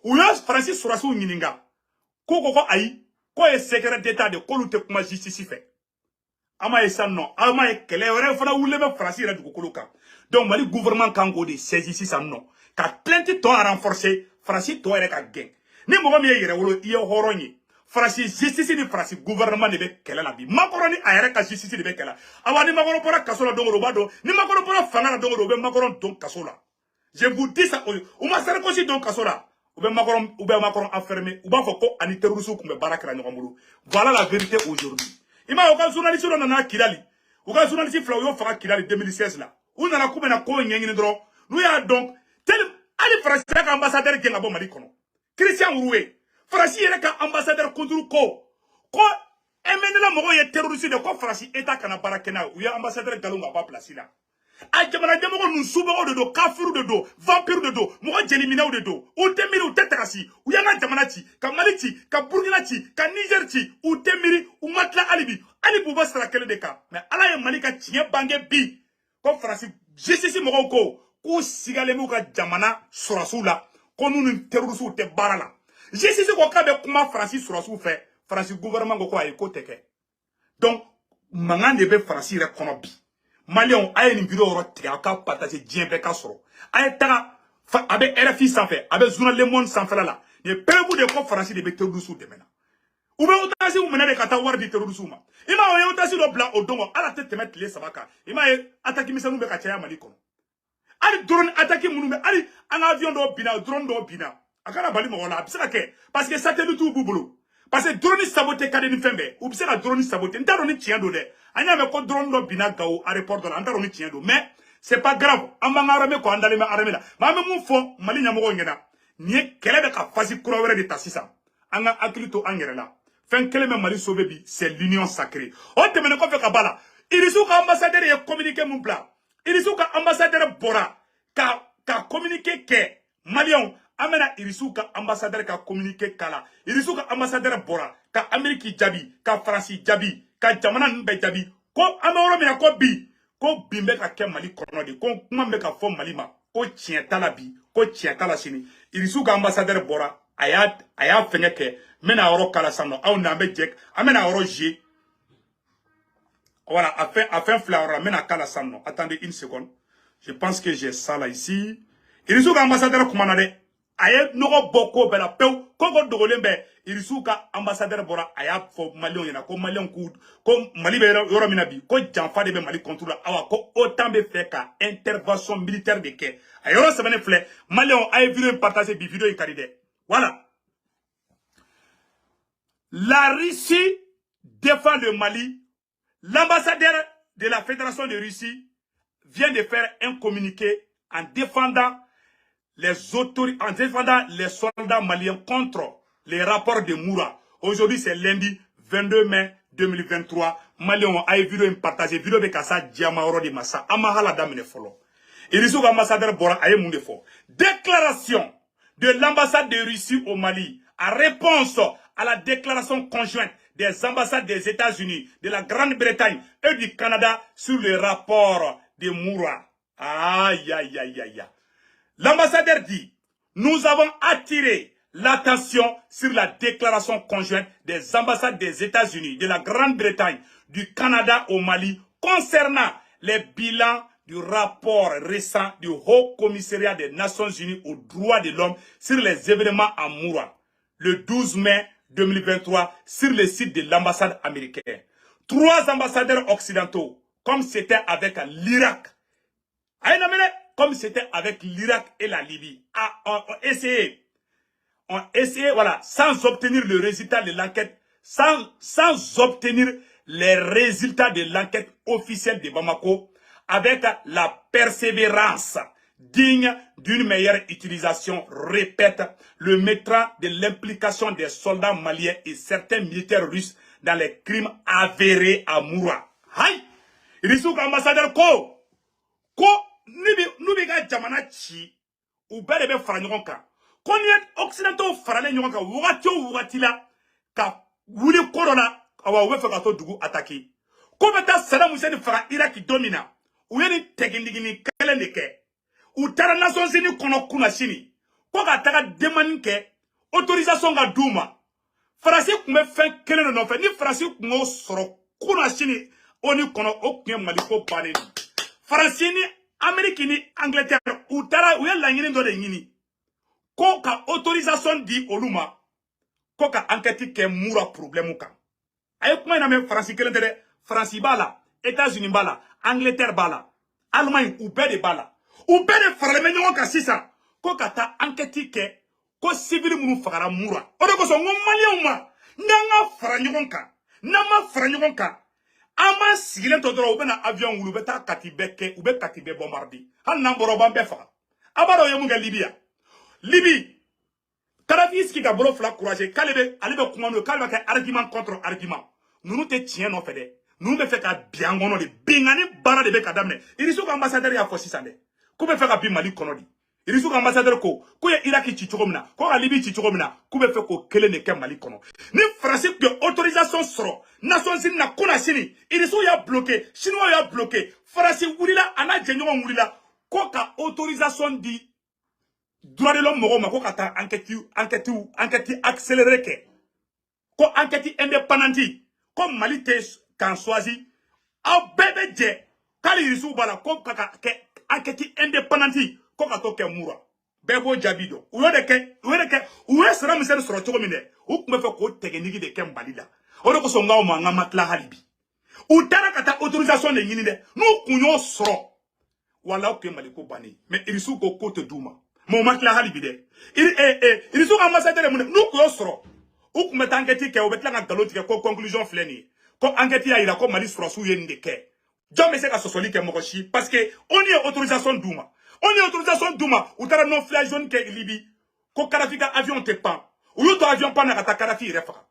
Uya Francis Sorasso nyininga. Ko ayi ko e secret d'état de kolu te kuma justice fait. Ama e sanno, ama e kele ore fana wulebe Francis ere du koloka. Donc Mali gouvernement kango de saisir ça non. Ka plainte to a renforcer Francis to ere ka gain. Ni mo mi yere wolo iye horonyi. Francis justice ni Francis gouvernement de be kele la bi. Makoroni a ere ka justice de be kele. Awani makoro pora kasola dongoro bado, ni makoro pora fanga na dongoro be makoro don kasola. Je vous dis ça, ou ma sere ko si don kasola. Ou bien Macron enfermé, ou bien faut ani terroriste ou barakra nyongambulu. Voilà la vérité aujourd'hui. Ima oka journaliste on na Kidali. Oka journaliste Flawo fera Kidali 2016 là. Ou na ko mena ko nyengini dro. Nous ya donc tel ali français ka ambassadeur ke ngabo Mali kono. Christian Roué. Français yere ka ambassadeur contre ko emenela mo ye terroriste de ko français état kana barakena ou ya ambassadeur galonga pas place là. A jamana jamogo nun subago de do kafiru de do vampire de do mo jeliminaw de do o temiri o tetakasi u yanga jamana ci ka Mali ci ka Burkina ci ka Niger ci u temiri u matla alibi ali buba sara kele de ka mais ala ye Mali ka tiye bange bi ko Francis justice mo ko sigale mo ka jamana Sorasso la ko nun terroriste te barala justice ko ka be kuma Francis Sorasso fait Francis gouvernement ko ay ko teke donc mangande be Francis re kono bi Malion a une vidéo rotiga ka partager djembe ka soro ay taga abe RFI sans fait abe journal Le Monde sans fait là ne pebu de ko Francis de terroriste de mena ou be otasi ou mena de kata war di terroriste ma ima o otasi do bla o dongo ala tete mettre les sabaka ima attaque misanu be ka chaya Mali kono ali drone attaque munu be ali un avion do bina drone do bina akala bali mo wala bisaka ke parce que satellite tout bubulu parce que drone saboté kade ni fembe ou bisaka drone saboté ndaro ni tiendo de anya me ko drone do bina gawo aéroport do ndaro ni tiendo mais c'est pas grave amanga arame ko andale me arame la ma me mu fo Mali nyamo ngena ni kele be ka fasi kuro were de tasisa anga akilito angere la fen kele me Mali sauver bi c'est l'union sacrée o temene ko fe ka bala irisu ka ambassadeur e communiquer mon plan irisu ka ambassadeur bora ka communiquer ke Malion amena irisu ka ambassadeur ka communiquer kala irisu ka ambassadeur bora ka Amerique jabi ka France jabi ka jamana nbe jabi ko amoro me ko bi ko bimbe ka ke Mali kono de ko kuma me ka fo Mali ma ko tientala bi ko tientala sini irisu ka ambassadeur bora aya fenge ke mena oro kala sanno aw na be jek amena oro je voilà afin fleur mena kala sanno attendez une seconde je pense que j'ai ça là ici irisu ka ambassadeur kuma na de aye nogo boko bela pew koko dogolembe irisu ka ambassadeur bora aya fo Malion yana ko Malion ko Mali be yoro minabi ko janfa de be Mali contrôle awa ko autant be fait ka intervention militaire de ke ayoro semene flé Malion ay vidéo partager bi vidéo ikaride voilà la Russie défend le Mali L'ambassadeur de la Fédération de Russie vient de faire un communiqué en défendant les soldats maliens contre les rapports de Moura. Aujourd'hui, c'est lundi 22 mai 2023. Maliens ont vidéo partagé vidéo avec Kassa Diamaoro de Massa. Amahala damine folo. Et les ambassadeurs Bora aye moun defo. Déclaration de l'ambassade de Russie au Mali en réponse à la déclaration conjointe des ambassades des États-Unis, de la Grande-Bretagne et du Canada sur le rapport de Moura. Aïe, aïe, aïe, aïe. L'ambassadeur dit, nous avons attiré l'attention sur la déclaration conjointe des ambassades des États-Unis, de la Grande-Bretagne, du Canada au Mali concernant les bilans du rapport récent du Haut Commissariat des Nations Unies aux droits de l'homme sur les événements à Moura, le 12 mai 2023, sur le site de l'ambassade américaine. 3 ambassadeurs occidentaux, comme c'était avec l'Irak, comme c'était avec l'Irak et la Libye, ont essayé, voilà, sans obtenir le résultat de l'enquête, sans obtenir les résultats de l'enquête officielle de Bamako, avec la persévérance digne d'une meilleure utilisation, répète, le mettra de l'implication des soldats maliens et certains militaires russes dans les crimes avérés à Moura. Aïe! Rissouk ambassadeur ko nubiga jamana chi ou bebe fara ɲɔgɔn kan. Ko ni occidentaux faralen ɲɔgɔn kan wagati o wagati la ka wuli ko dɔ la awa u bɛ fɛ ka to dugu attaquer. Ko bɛ taa Saddam Hussein faga Iraki don min na u ye ni tɛgɛndigini kɛlɛ de kɛ. U taara Nations Unies kɔnɔ kunna sini ko ka taga demande kɛ autorisation ka d'u ma. Faransi tun bɛ fɛn kelen de nɔfɛ ni Faransi tun y'o sɔrɔ kunna sini ONU kɔnɔ o tun ye Mali ko bannen de. Faransi ni Amérique ni Angleterre u ye laɲini dɔ de ɲini ko ka autorisation di olu ma ko ka enquête kɛ Moura problème kan. A ye kuma in lamɛn Faransi kelen tɛ dɛ. Faransi b'a la, États-Unis b'a la, Angleterre b'a la, Allemagne u bɛɛ de b'a la. U bɛɛ de faralen bɛ ɲɔgɔn kan sisan ko ka taa enquête kɛ ko civil minnu fagara Moura. O de kosɔn n ko Maliens ma n'an ka fara ɲɔgɔn kan, n'an ma fara ɲɔgɔn kan, an b'an sigilen to dɔrɔn u bɛna avion wuli u bɛ taa kati bɛɛ kɛ, u bɛ kati bɛɛ bombarder. Hali n'an bɔra u b'an bɛɛ faga. A b'a dɔn u ye mun kɛ Libye ya? Libye Kadhafi sigi ka bolo fila courage k'ale bɛ kuma n'o ye k'ale bɛ kɛ argument contre argument. Ninnu tɛ tiɲɛ nɔfɛ dɛ. Ninnu bɛ fɛ ka bin an kɔnɔ de. Bingani baara de bɛ ka daminɛ. Irisou ka ambassadeur y'a fɔ sisan dɛ. K'u bɛ fɛ ka bin Mali kɔnɔ de. Irisou ka ambassadeur ko ye Iraki ci cogo min na, ko ka Libye ci cogo min na, k'u bɛ fɛ k'o kelen de kɛ Mali kɔnɔ. Ni Faransi tun ye autorisation sɔrɔ Nations Unies na kunna sini, Irisou y'a bloqué, Chinois y'a bloqué, Faransi wulila a n'a jɛɲɔgɔn wulila ko ka autorisation di droit de l'homme mɔgɔw ma ko ka taa enquête accélérée kɛ. Ko enquête indépendante ko Mali tɛ kan choisi aw bɛɛ bɛ jɛ k'ale Irisou b'a la ko ka kɛ enquête indépendante ko ka to kɛ Moura. Bɛɛ b'o jaabi dɔn. U ye Saddam Hussein sɔrɔ cogo min dɛ, u tun bɛ fɛ k'o tɛgɛnigi de kɛ Mali la. O de kosɔn n k'aw ma an ka matila hali bi. U taara ka taa autorisation de ɲini dɛ. N'u kun y'o sɔrɔ, wala o tun ye Mali ko bannen. Mais Irisou ko k'o tɛ d'u ma. Mais u ma tila hali bi dɛ. Irisou ka ambassadeur ye mun dɛ, n'u kun y'o sɔrɔ, u kun bɛ taa enquête kɛ, u bɛ tila ka nkalon tigɛ ko conclusion filɛ nin ye. Ko enquête y'a yira ko Mali sɔrɔsiw ye nin de kɛ. Jɔn bɛ se ka sɔsɔli kɛ mɔgɔ si parce que on ye autorisation d'u ma. On ye autorisation d'u ma. U taara non-fly zone kɛ Libye. Ko Kadhafi ka avion tɛ pan. U y'u to avion pan na ka taa Kadhafi yɛrɛ faga.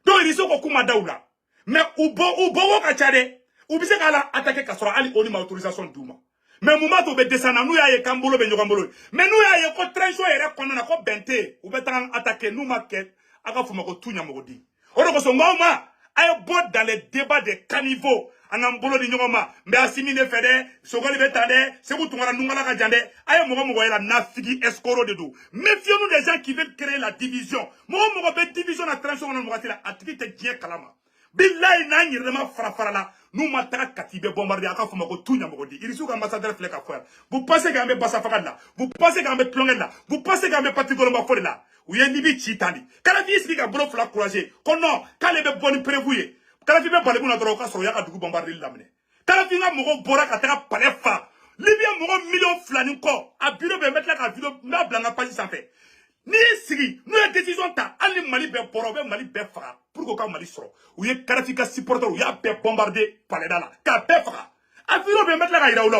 Donc Irisou ko kuma da u la. Mais u bɔ ka ca dɛ. U bɛ se k'a la attaquer ka sɔrɔ hali ONU ma autorisation d'u ma. Mais moment to be descendre n'u y'a ye k'an bolo bɛ ɲɔgɔn bolo. Mais n'u y'a ye ko transition yɛrɛ kɔnɔna na ko bɛn tɛ yen, u bɛ taa attaquer n'u ma kɛ a ka fɔ ma ko tu ɲamɔgɔdi. O de kosɔn n k'aw ma a ye bɔ dans les débats de caniveau an k'an bolo di ɲɔgɔn ma. N bɛ Asimi de fɛ dɛ, Sogoli bɛ tan dɛ, Segu Tunkara Nungala ka jan dɛ. A ye mɔgɔ ye la nafigi escroc de don. Méfions-nous des gens qui veulent créer la division. Mɔgɔ bɛ division na transition kɔnɔ wagati la, a tigi tɛ diɲɛ kalama. Billahi n'an yɛrɛma fara la, n'u ma taga kati bɛ bombarder a ka fɔ ma ko tu ɲamɔgɔdi. Irisou ka ambassadeur filɛ ka fɔ yan. Vous pensez k'an bɛ basa faga de la, vous pensez k'an bɛ tulonkɛ de la, vous pensez k'an bɛ parti golonba fɔ de la. U ye Libye ci tan de. Kadhafi sigi ka bolo fila courage ko non k'ale bɛ bɔ ni prévu ye. Kadhafi bɛ baliku na dɔrɔn o ka sɔrɔ u y'a ka dugu bombarder daminɛ. Kadhafi ka mɔgɔw bɔra ka taga palais fa. Libye mɔgɔ 2 millions ni kɔ. A bureau bɛ n bɛ tila ka vidéo n b'a bila n ka page sanfɛ. Ni sigi, nous la décision ta, ali Mali be boro, be Mali be fara, pour qu'on Mali soro. Ou ye Kadhafi supporter, ou ya be bombardé par les là, ka be fara. Afiro be mettre la gaïra ou là.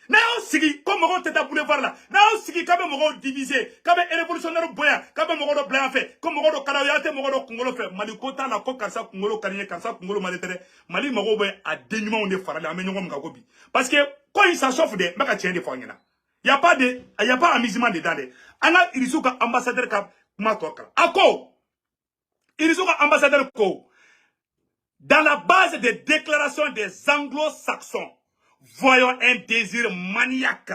Na yo sigi, comme on tete boulevard là. Na yo sigi, kabe mogo divisé, kabe révolutionnaire boya, kabe mogo do blanc fait, comme mogo do kanayate, mogo do Congolo fait. Mali kota la ko kansa Congolo kanye, kansa Congolo Mali tere. Mali mogo be a dénuement on est fara, la amenyo mga gobi. Parce que, quand il s'en chauffe de, maka tient des fois y'en a. Y a pas amusement dedans. Anga irisuka ambassadeur ka matoka. Ako irisuka ambassadeur ko. Dans la base des déclarations des anglo-saxons, voyons un désir maniaque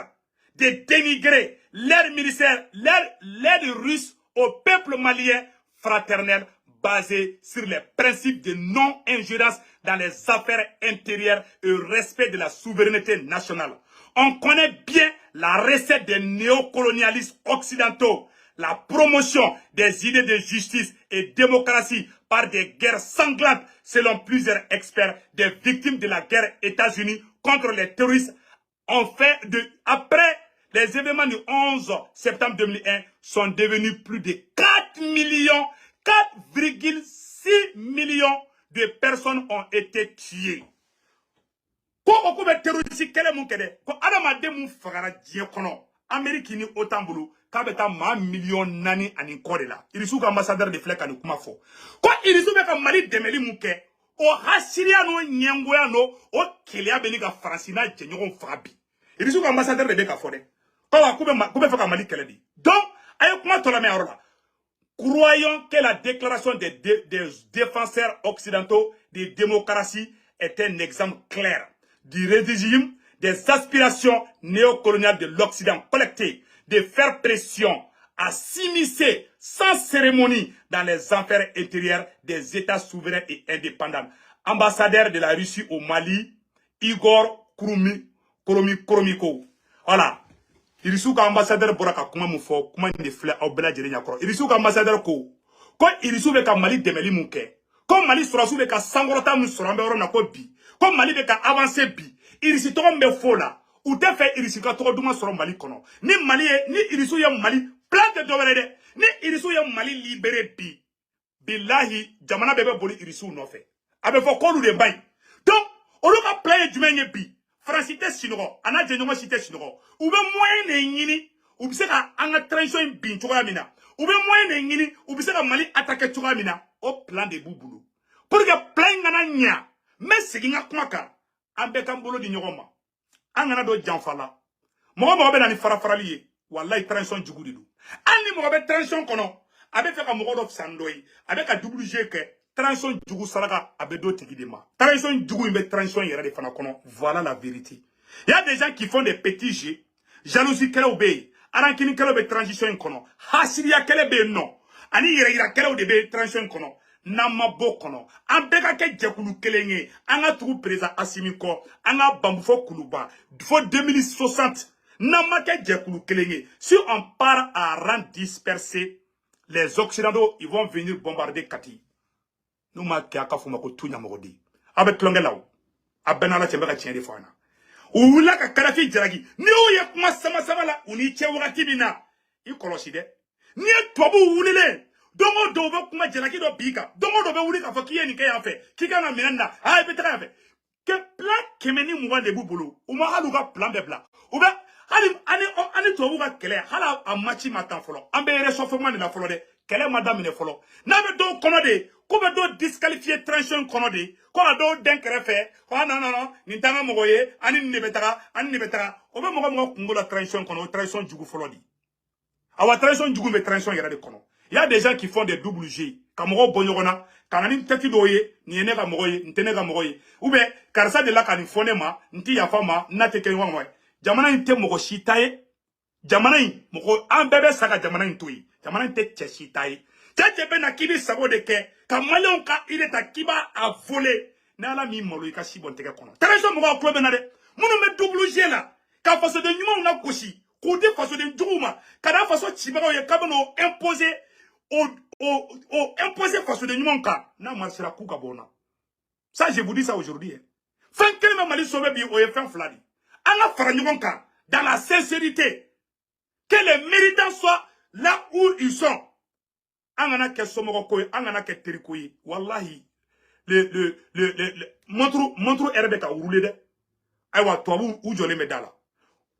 de dénigrer l'aide militaire, l'aide russe au peuple malien fraternel basé sur les principes de non-ingérence dans les affaires intérieures et au respect de la souveraineté nationale. On connaît bien la recette des néocolonialistes occidentaux, la promotion des idées de justice et démocratie par des guerres sanglantes, selon plusieurs experts, des victimes de la guerre États-Unis contre les terroristes. Après les événements du 11 septembre 2001, sont devenus plus de 4,6 millions de personnes ont été tuées. Ko ko be terroriste kele mun kede ko adamade mun fagara die kono Amerique ni otambulu ka be ta ma million nani ani kode la irisu ka ambassadeur de flek ani kuma fo ko irisu be ka Mali demeli mun ke o hasiria no nyengoya no o kelia be ni ka francina je nyogon fabi irisu ka ambassadeur de be ka fo de ko wa ko be fa ka Mali kele di donc ay kuma to la me arola. Croyons que la déclaration des défenseurs occidentaux de démocratie est un exemple clair du régime des aspirations néocoloniales de l'Occident collecté, de faire pression à s'immiscer sans cérémonie dans les affaires intérieures des États souverains et indépendants. Ambassadeur de la Russie au Mali, Igor Koromiko. Voilà. Irisuka ambassadeur boraka kuma mufo kuma ne fle au bela jere nyakro irisuka ambassadeur ko irisuka ka Mali demeli munke ko Mali surasu be ka sangorota mu surambe oro na ko bi ko Mali be ka avancer bi irisi to mbe fola ou te fait irisika to duma soro Mali kono ni Mali ni irisu ya Mali plan de doverede ni irisu ya Mali libéré bi billahi jamana bebe boli irisu no fait abe fo ko lu de bay donc oluka plan jumenye bi Francité Sinoro, ana jenoma cité Sinoro. Ou be moyen ne ngini, ou bise ka anga transition bin choka mina. Ou be moyen ne ngini, ou bise ka Mali attaquer choka mina. Au plan de boubou. Pour que plan ngana nya, mais siginga kumaka, ambe kambolo di nyogoma. Angana do janfala. Mo be na ni farafaraliye, wallahi transition jugudi du. Ani mo be transition kono, abe fe ka mo do sandoyi, abe ka WG ke transition jugu saraka abedo tigidema. Transition jugu imbe transition yera de fana kono. Voilà la vérité. Il y a des gens qui font des petits jeux. Jalousie kele obe. Arankini kele obe transition kono. Hasiria kele be non. Ani yera kele obe transition kono. Namabo kono. Ambeka ke jekulu kelenge. Anga tugu preza asimiko. Anga bambufo kuluba. Fo 2060. Namake jekulu kelenge. Si on part à rang dispersé, les Occidentaux, ils vont venir bombarder Kati. Nous ma kiaka fuma ko tunya mogodi abe klonge law abena la chembeka chende fana uwula ka Kadhafi jaragi ni o ye kuma sama la uni che wakati bina I kolosi de ni tobu wulile dongo do be kuma jaragi do bika dongo do be wuli ka fakiye ni kaya fe kika na menanda ay be taka fe ke plan kemeni muwa de bubulu uma halu ka plan be bla ube ani tobu ka kele hala amachi matan folo ambe réchauffement de la folo de kele madame ne folo na be do kono de ko be do disqualifier transition kono de ko do denkere fe ko non ni tanga mogoye ani ne betaka o be mogo kungola transition kono transition jugu folo di awa transition jugu be transition yera de kono il y a des gens qui font des double G kamogo bonyogona kanani teti doye ni ene ka mogoye ntene ka mogoye ube karsa de la kani fonema nti ya fama nateke ngwa jamana inte mogo shitaye jamana mogo ambebe saka jamana ntui jamana inte cheshitaye tete na kibi sabo de ke kamalion ka ile ta kiba a voler na la mi molo ka si bonteke kono transition mogo club na de munu me double G la ka faso de nyuma na goshi ko de faso de njuma kada faso chibago ye kabano imposer imposer faso de nyuma na marchera kuka bona ça je vous dis ça aujourd'hui fin quel même mali sauver bi o ye fin fladi anga fara nyonka dans la sincérité que les méritants soient là où ils sont, angana ke somoko angana ke terikoyi, wallahi, montre RB ka roulé de. Aywa, toi, où jolé medala.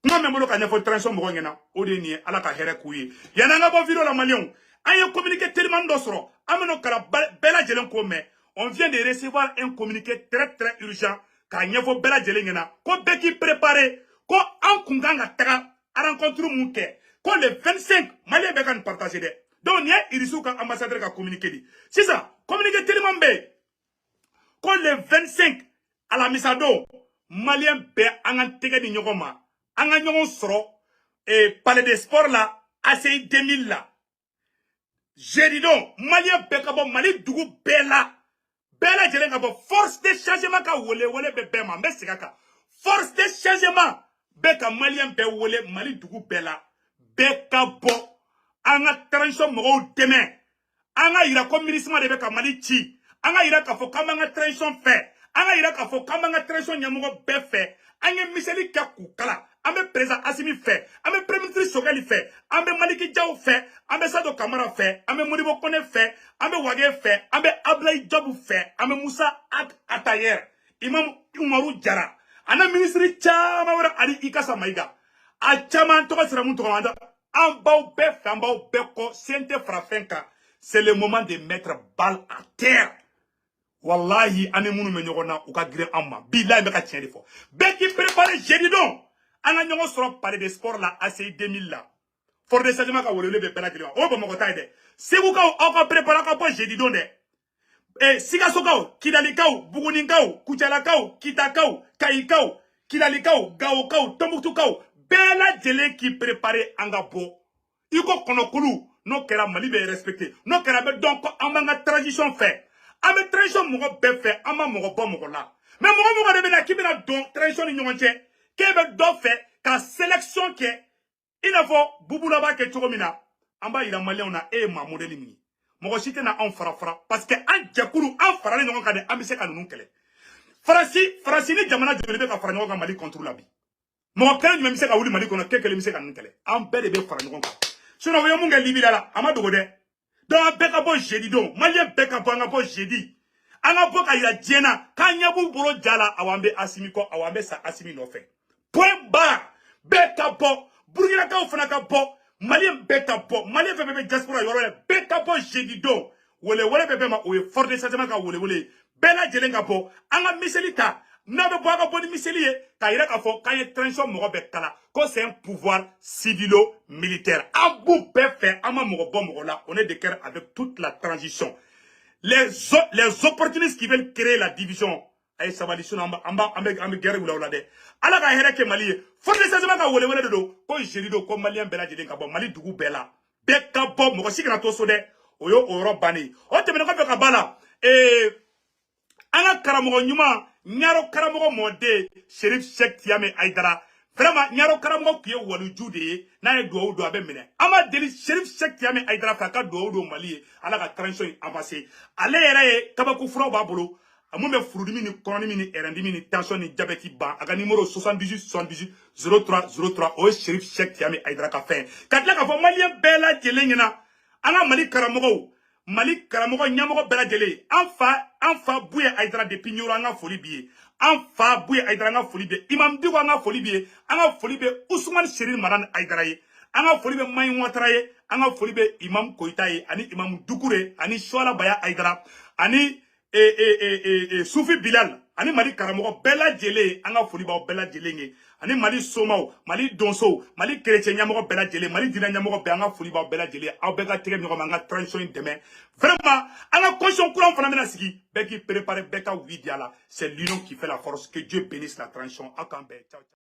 Moi, même le canyon faut transition morongena, au dernier, à la carrière couille. Yananga bon vidéo la malion. Ayo communiqué tellement d'osro. Ameno kara bella jelen kome. On vient de recevoir un communiqué très très urgent. Kanyen faut bella jelengena. Ko beki préparé. Ko an kunganga taga. A rencontre mouke. Ko le 25, malien bekan partager de. Donc, n'y a irisu ka ambassadeur ka communiqué di. C'est ça. Communiqué tellement bé. Ko le 25, à la misado, malien be angan tege di nyogoma. Anga ñongo soro palais des sports là ACI 2000 là j'ai donc malien bekabo mali dugu bela jelen ka bo force de changement ka wole be ma be sigaka force de changement beka malien be wole mali dugu bela bekabo anga transition mo demain anga ira ko ministre de beka mali chi anga ira ka fo kama anga transition fait anga ira ka fo kama anga transition nyamugo be fait anga miseli ka kukala ambe président Assimi fait, ambe premier ministre Sogali fait, ambe Maliki Diaw fait, ambe Sado Kamara fait, ambe Modibo Kone fait, ambe Wage fait, ambe Ablaye Diop fait, ambe Moussa Atayer, Imam Umaru Diarra, ana ministre chama wara ali Ikasa Maïga, a chama toka siramu toka manda, ambao bef, ambao beko, siente frafenka, c'est le moment de mettre balle à terre. Wallahi, ane munu me nyogona uka gire amma, billahi meka tiens de fo. Beki préparé, j'ai dit donc. Anga nyongo soro parler des sports là ACI 2000 là for de sagement ka wolele be bela gilwa o bo moko taide sebu ka o ko prepara ka po jeudi donde e siga so ka kidali ka buguni ka kuchala ka kita ka kai ka kidali ka gawo ka tombuktu ka bela jele qui préparer anga bo iko konokulu no kera mali be respecté no kera be donc amanga tradition fait ame tradition mo be fait ama mo bo mo la mais mo de be na kibina don tradition ni nyonche Kebe do fait ka sélection ke ina fo bubula ba ke chogomina amba ira malien na ma modeli mini moko site na on fara parce que an jakuru an fara le ngon ka de amise ka nunu kele farasi ni jamana jole be ka fara ngon ka mali contrôle la bi moko kele ni mise ka wuli mali kono kekele mise ka nunu kele an be de be fara ngon ka sino wo munga libila la amadogo de donc be ka bo jeudi don malien be ka bo nga bo jeudi anga bo ka ira jena ka nyabu boro jala awambe Assimi ko awambe sa Assimi no fait point barre beka bo burkina ka fana ka bo malien beka bo malien bebe diaspora yoro beka bo jeudi do wole bebe ma o fort de changement ka wole bela jelenga bo anga miselita na be bo ka bo ni miselié ka ira ka fo ka ye transition mo be kala ko c'est un pouvoir civilo militaire abu be fait ama mo bo mo la on est de cœur avec toute la transition les opportunistes qui veulent créer la division ay sabali sunu amba guerre wala de ala ka here ke mali forte sezema ka wole do ko jeri do ko malien bela jeli ka bo mali dugu bela be ka bo mo sikina to so de oyo oro bani o temene ko be ka bala anga karamo nyuma nyaro karamo mode Cherif Cheikh Tiame Aidara vraiment nyaro karamo ki walu jude na e do abe mene ama deli Cherif Cheikh Tiame Aidara fa ka do mali ala ka transition avancé ale yere kabako furo ba bolo amumbe furudimi ni kononi ni erandimi ni tension ni diabète ba aga numéro 78 03 03 o Cherif Cheikh Tiame Aidara ka fin katla ka fo malien bela jelengena anga mali karamogo nyamogo bela jele anfa buye Aidara depuis nyoro anga foli biye anfa buye Aidara anga foli biye imam digo anga foli biye anga foli biye Ousmane Chérif Maran Aidara ye anga foli biye Mayi Ouattara ye anga foli biye imam Koita ye ani imam Doucouré ani Shoala Baya Aidara ani Soufi Bilal ani mali karamogo bela jele anga foli ba bela jelenge ani mali somao mali donso mali chrétien nyamogo bela jele mali dina nyamogo be anga foli ba bela jele aw be ka tege nyogo manga transition demain vraiment anga conscience courant fana mena sigi be qui préparer be ka widiala c'est l'union qui fait la force que Dieu bénisse la transition akambe ciao